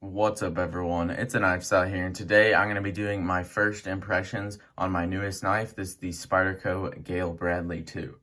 What's up, everyone? It's a knife out here, and today I'm going to be doing my first impressions on my newest knife. This is the Spyderco Gayle Bradley 2.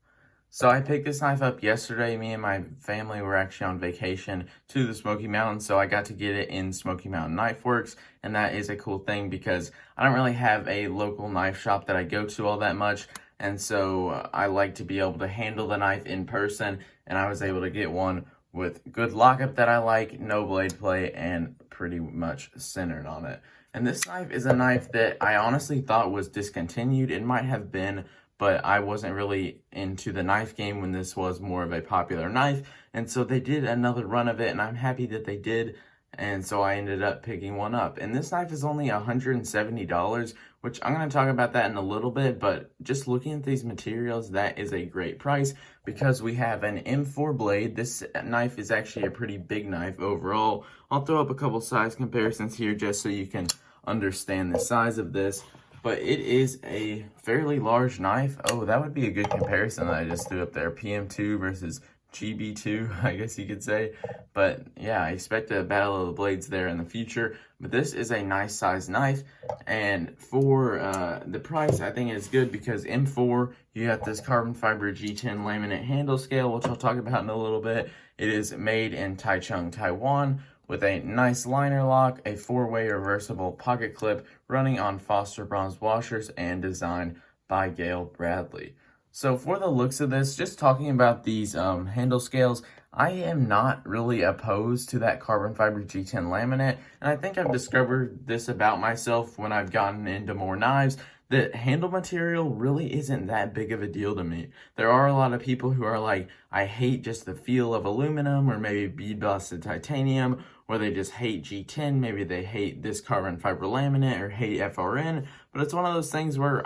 So I picked this knife up yesterday. Me and my family were actually on vacation to the Smoky Mountains, so I got to get it in Smoky Mountain Knife Works, and that is a cool thing because I don't really have a local knife shop that I go to all that much, and so I like to be able to handle the knife in person, and I was able to get one with good lockup that I like, no blade play, and pretty much centered on it. And this knife is a knife that I honestly thought was discontinued. It might have been, but I wasn't really into the knife game when this was more of a popular knife. And so they did another run of it, and I'm happy that they did. And so I ended up picking one up. And this knife is only $170, which I'm going to talk about that in a little bit. But just looking at these materials, that is a great price because we have an M4 blade. This knife is actually a pretty big knife overall. I'll throw up a couple size comparisons here just so you can understand the size of this. But it is a fairly large knife. Oh, that would be a good comparison that I just threw up there. PM2 versus GB2, I guess you could say. But yeah, I expect a battle of the blades there in the future. But this is a nice size knife. And for the price, I think it's good because M4, you have this carbon fiber G10 laminate handle scale, which I'll talk about in a little bit. It is made in Taichung, Taiwan, with a nice liner lock, a 4-way reversible pocket clip running on Foster bronze washers, and designed by Gayle Bradley. So for the looks of this, just talking about these handle scales, I am not really opposed to that carbon fiber G10 laminate, and I think I've discovered this about myself when I've gotten into more knives, that handle material really isn't that big of a deal to me. There are a lot of people who are like, I hate just the feel of aluminum or maybe bead busted titanium, or they just hate G10, maybe they hate this carbon fiber laminate or hate FRN, but it's one of those things where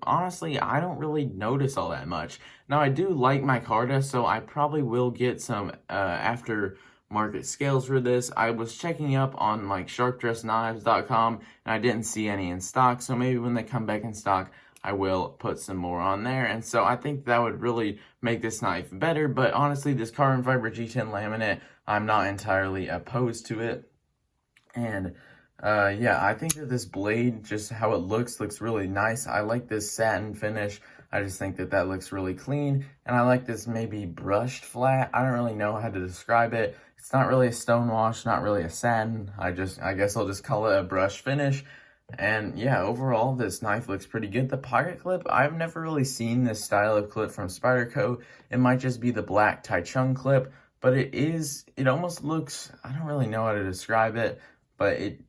honestly, I don't really notice all that much. Now, I do like micarta, so I probably will get some aftermarket scales for this. I was checking up on like sharpdressknives.com, and I didn't see any in stock, so maybe when they come back in stock, I will put some more on there. And so I think that would really make this knife better, but honestly, this carbon fiber G10 laminate, I'm not entirely opposed to it. And yeah, I think that this blade, just how it looks really nice. I like this satin finish. I just think that that looks really clean. And I like this maybe brushed flat. I don't really know how to describe it. It's not really a stone wash, not really a satin. I guess I'll just call it a brush finish. And yeah, overall, this knife looks pretty good. The pocket clip, I've never really seen this style of clip from Spyderco. It might just be the black Taichung clip, but it almost looks, I don't really know how to describe it, but it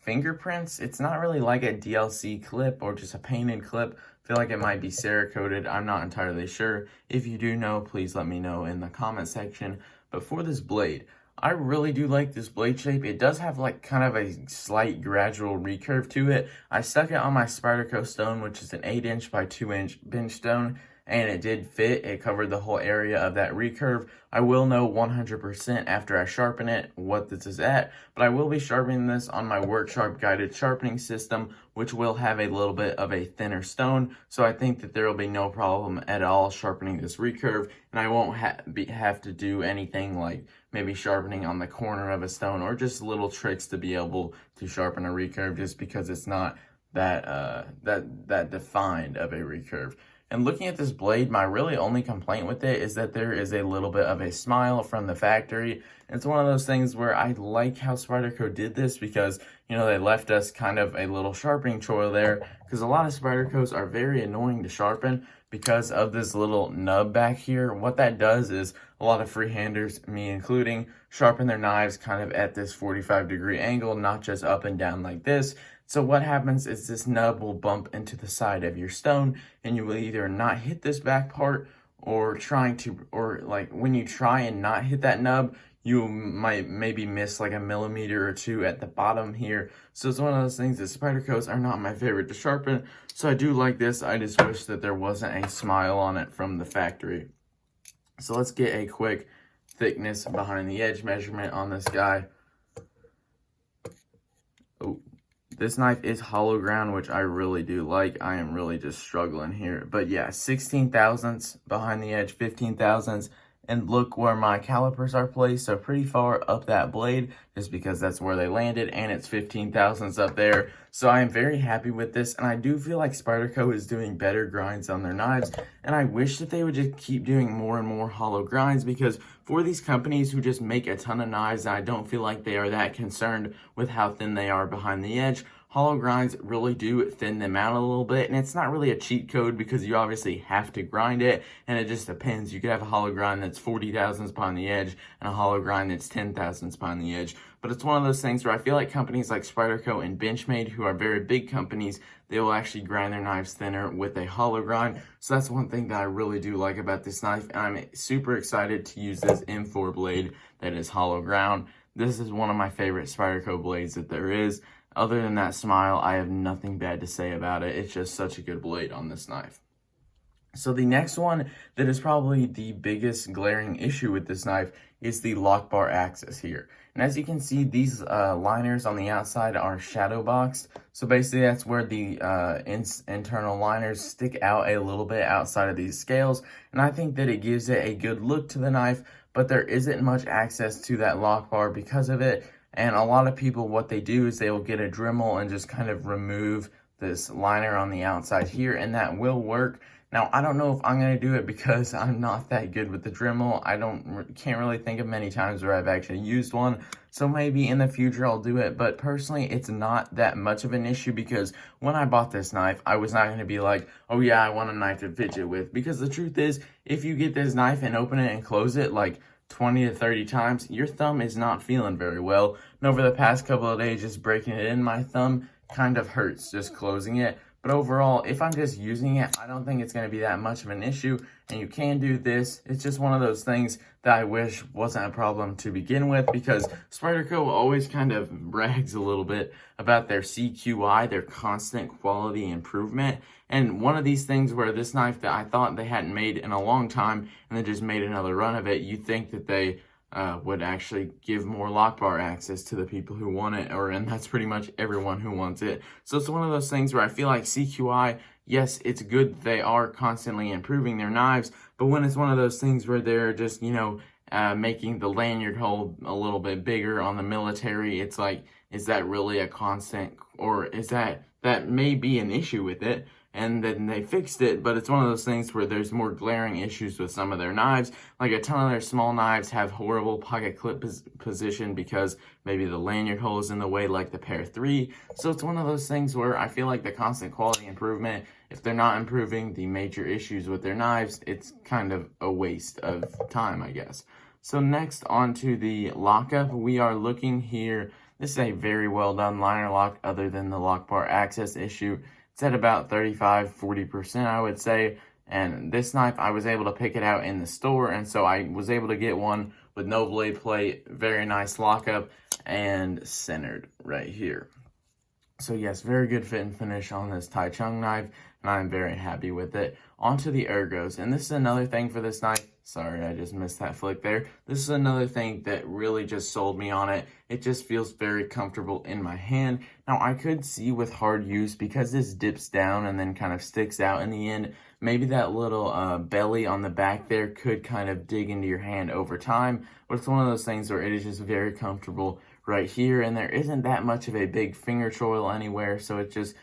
fingerprints. It's not really like a DLC clip or just a painted clip. I feel like it might be Cerakoted. I'm not entirely sure. If you do know, please let me know in the comment section. But for this blade, I really do like this blade shape. It does have like kind of a slight gradual recurve to it. I stuck it on my Spyderco stone, which is an 8-inch by 2-inch bench stone, and it did fit. It covered the whole area of that recurve. I will know 100% after I sharpen it what this is at, but I will be sharpening this on my Work Sharp guided sharpening system, which will have a little bit of a thinner stone, so I think that there will be no problem at all sharpening this recurve, and I won't have to do anything like maybe sharpening on the corner of a stone or just little tricks to be able to sharpen a recurve, just because it's not that defined of a recurve. And looking at this blade, my really only complaint with it is that there is a little bit of a smile from the factory. It's one of those things where I like how Spyderco did this because, you know, they left us kind of a little sharpening chore there, because a lot of Spydercos are very annoying to sharpen because of this little nub back here. What that does is a lot of freehanders, me including, sharpen their knives kind of at this 45-degree angle, not just up and down like this. So what happens is this nub will bump into the side of your stone, and you will either not hit this back part, or like when you try and not hit that nub, you might maybe miss like a millimeter or two at the bottom here. So it's one of those things that Spydercos are not my favorite to sharpen. So I do like this. I just wish that there wasn't a smile on it from the factory. So let's get a quick thickness behind the edge measurement on this guy. Oh. This knife is hollow ground, which I really do like. I am really just struggling here. But yeah, 16 thousandths behind the edge, 15 thousandths, and look where my calipers are placed, so pretty far up that blade, just because that's where they landed, and it's 15 thousandths up there. So I am very happy with this, and I do feel like Spyderco is doing better grinds on their knives, and I wish that they would just keep doing more and more hollow grinds, because for these companies who just make a ton of knives, I don't feel like they are that concerned with how thin they are behind the edge. Hollow grinds really do thin them out a little bit, and it's not really a cheat code because you obviously have to grind it, and it just depends. You could have a hollow grind that's 40 thousandths behind the edge and a hollow grind that's 10 thousandths behind the edge. But it's one of those things where I feel like companies like Spyderco and Benchmade, who are very big companies, they will actually grind their knives thinner with a hollow grind. So that's one thing that I really do like about this knife, and I'm super excited to use this M4 blade that is hollow ground. This is one of my favorite Spyderco blades that there is. Other than that smile, I have nothing bad to say about it. It's just such a good blade on this knife. So the next one that is probably the biggest glaring issue with this knife is the lock bar axis here. And as you can see, these liners on the outside are shadow boxed. So basically that's where the internal liners stick out a little bit outside of these scales. And I think that it gives it a good look to the knife, but there isn't much access to that lock bar because of it. And a lot of people, what they do is they will get a Dremel and just kind of remove this liner on the outside here, and that will work. Now, I don't know if I'm going to do it because I'm not that good with the Dremel. Can't really think of many times where I've actually used one. So maybe in the future I'll do it. But personally, it's not that much of an issue because when I bought this knife, I was not going to be like, oh yeah, I want a knife to fidget with. Because the truth is, if you get this knife and open it and close it, like 20 to 30 times, your thumb is not feeling very well. And over the past couple of days, just breaking it in, my thumb kind of hurts just closing it. But overall, if I'm just using it, I don't think it's going to be that much of an issue. And you can do this. It's just one of those things that I wish wasn't a problem to begin with, because Spyderco always kind of brags a little bit about their CQI, their constant quality improvement. And one of these things where this knife that I thought they hadn't made in a long time, and they just made another run of it, you'd think that they would actually give more lock bar access to the people who want it, and that's pretty much everyone who wants it. So it's one of those things where I feel like CQI, yes, it's good they are constantly improving their knives, but when it's one of those things where they're just, making the lanyard hole a little bit bigger on the military, it's like, is that really a constant, or is that may be an issue with it? And then they fixed it, but it's one of those things where there's more glaring issues with some of their knives. Like a ton of their small knives have horrible pocket clip position because maybe the lanyard hole is in the way, like the Pair 3. So it's one of those things where I feel like the constant quality improvement, if they're not improving the major issues with their knives, it's kind of a waste of time, I guess. So next, on to the lockup. We are looking here. This is a very well done liner lock other than the lock bar access issue. It's at about 35-40%, I would say. And this knife, I was able to pick it out in the store, and so I was able to get one with no blade plate, very nice lockup, and centered right here. So yes, very good fit and finish on this Tai Chung knife, and I'm very happy with it. Onto the ergos, and this is another thing for this knife. Sorry, I just missed that flick there. This is another thing that really just sold me on it. It just feels very comfortable in my hand. Now, I could see with hard use, because this dips down and then kind of sticks out in the end, maybe that little belly on the back there could kind of dig into your hand over time. But it's one of those things where it is just very comfortable right here, and there isn't that much of a big finger choil anywhere, so it's just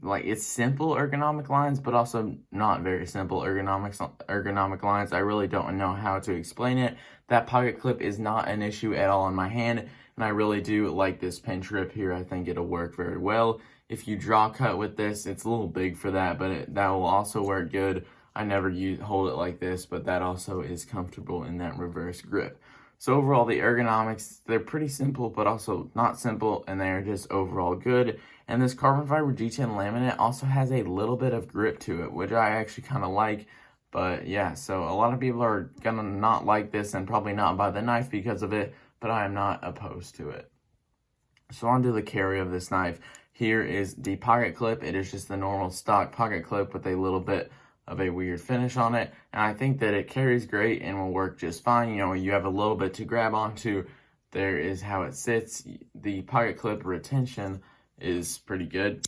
like, it's simple ergonomic lines, but also not very simple ergonomic lines. I really don't know how to explain it. That pocket clip is not an issue at all in my hand, and I really do like this pinch grip here. I think it'll work very well. If you draw cut with this, it's a little big for that, but that will also work good. I never hold it like this, but that also is comfortable in that reverse grip. So overall, the ergonomics, they're pretty simple, but also not simple, and they're just overall good. And this carbon fiber G10 laminate also has a little bit of grip to it, which I actually kind of like. But yeah, so a lot of people are gonna not like this and probably not buy the knife because of it, but I am not opposed to it. So on to the carry of this knife. Here is the pocket clip. It is just the normal stock pocket clip with a little bit of a weird finish on it, and I think that it carries great and will work just fine. You have a little bit to grab onto. There is how it sits. The pocket clip retention is pretty good,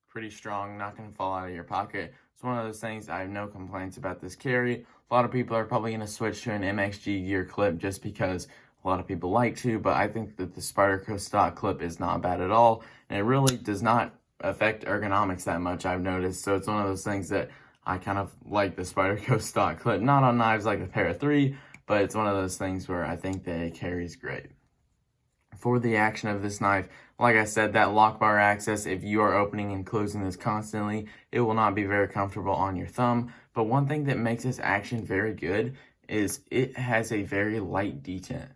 pretty strong, not going to fall out of your pocket. It's one of those things. I have no complaints about this carry. A lot of people are probably going to switch to an MXG gear clip just because a lot of people like to, but I think that the Spyderco stock clip is not bad at all, and it really does not affect ergonomics that much, I've noticed. So it's one of those things that I kind of like the Spyderco stock clip, not on knives like the Para 3, but it's one of those things where I think that it carries great. For the action of this knife, like I said, that lock bar access, if you are opening and closing this constantly, it will not be very comfortable on your thumb. But one thing that makes this action very good is it has a very light detent.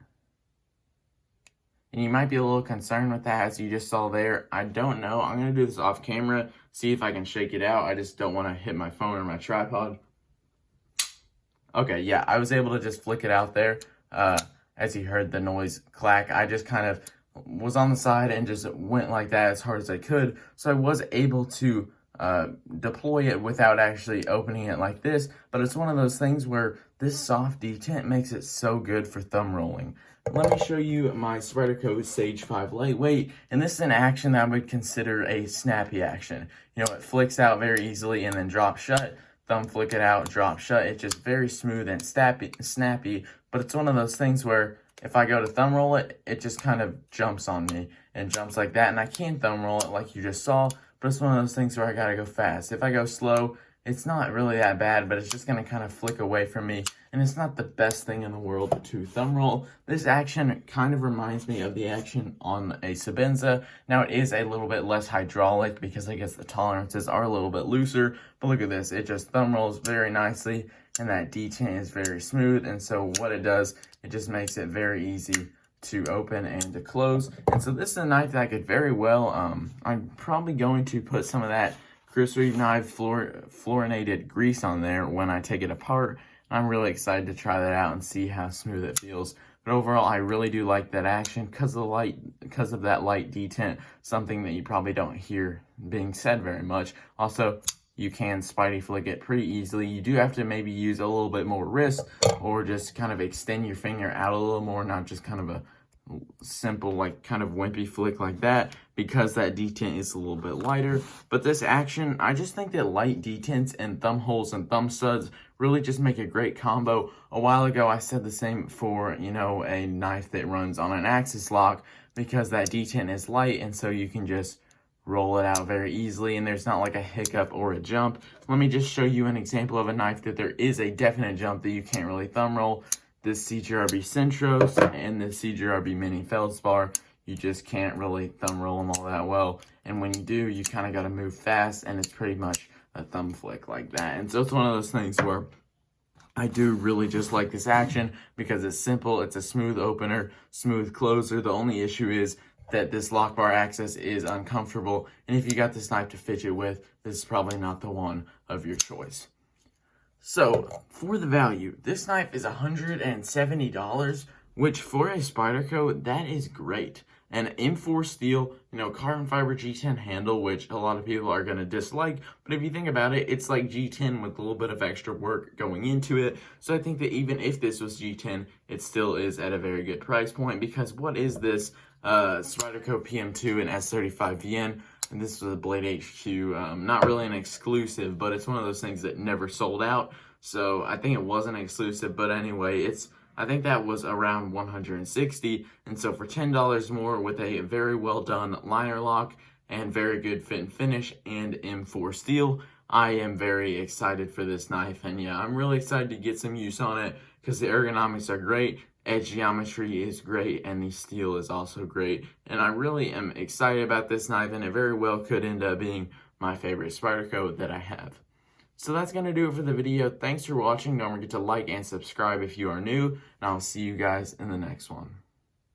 And you might be a little concerned with that, as you just saw there. I don't know. I'm going to do this off camera, see if I can shake it out. I just don't want to hit my phone or my tripod. Okay, yeah, I was able to just flick it out there. As you heard the noise clack, I just kind of was on the side and just went like that as hard as I could. So I was able to deploy it without actually opening it like this. But it's one of those things where this soft detent makes it so good for thumb rolling. Let me show you my Spyderco Sage 5 Lightweight, and this is an action that I would consider a snappy action. You know, it flicks out very easily and then drops shut. Thumb flick it out, drop shut. It's just very smooth and snappy, but it's one of those things where if I go to thumb roll it, it just kind of jumps on me and jumps like that, and I can thumb roll it like you just saw, but it's one of those things where I gotta go fast. If I go slow, it's not really that bad, but it's just gonna kind of flick away from me, and it's not the best thing in the world to thumb roll. This action kind of reminds me of the action on a Sebenza. Now, it is a little bit less hydraulic because I guess the tolerances are a little bit looser, but look at this. It just thumb rolls very nicely, and that detent is very smooth, and so what it does, it just makes it very easy to open and to close. And so this is a knife that I could very well, I'm probably going to put some of that Chris Reeve knife fluorinated grease on there when I take it apart. I'm really excited to try that out and see how smooth it feels. But overall, I really do like that action because of that light detent, something that you probably don't hear being said very much. Also, you can Spidey flick it pretty easily. You do have to maybe use a little bit more wrist or just kind of extend your finger out a little more, not just kind of a simple like kind of wimpy flick like that, because that detent is a little bit lighter. But this action, I just think that light detents and thumb holes and thumb studs really just make a great combo. A while ago I said the same for, you know, a knife that runs on an axis lock, because that detent is light and so you can just roll it out very easily and there's not like a hiccup or a jump. Let me just show you an example of a knife that there is a definite jump that you can't really thumb roll. This CGRB Centros and the CGRB Mini Feldspar, you just can't really thumb roll them all that well. And when you do, you kind of got to move fast, and it's pretty much a thumb flick like that. And so it's one of those things where I do really just like this action because it's simple, it's a smooth opener, smooth closer. The only issue is that this lock bar access is uncomfortable, and if you got this knife to fit it with, this is probably not the one of your choice. So, for the value, this knife is $170, which for a Spyderco, that is great. And M4 steel, you know, carbon fiber G10 handle, which a lot of people are going to dislike, but if you think about it, it's like G10 with a little bit of extra work going into it. So I think that even if this was G10, it still is at a very good price point, because what is this Spyderco PM2 and S35 VN? And this was a Blade HQ, not really an exclusive, but it's one of those things that never sold out. So I think it was an exclusive, but anyway, I think that was around $160. And so for $10 more with a very well done liner lock and very good fit and finish and M4 steel, I am very excited for this knife. And yeah, I'm really excited to get some use on it because the ergonomics are great. Edge geometry is great, and the steel is also great, and I really am excited about this knife, and it very well could end up being my favorite Spyderco that I have. So that's going to do it for the video. Thanks for watching. Don't forget to like and subscribe if you are new, and I'll see you guys in the next one.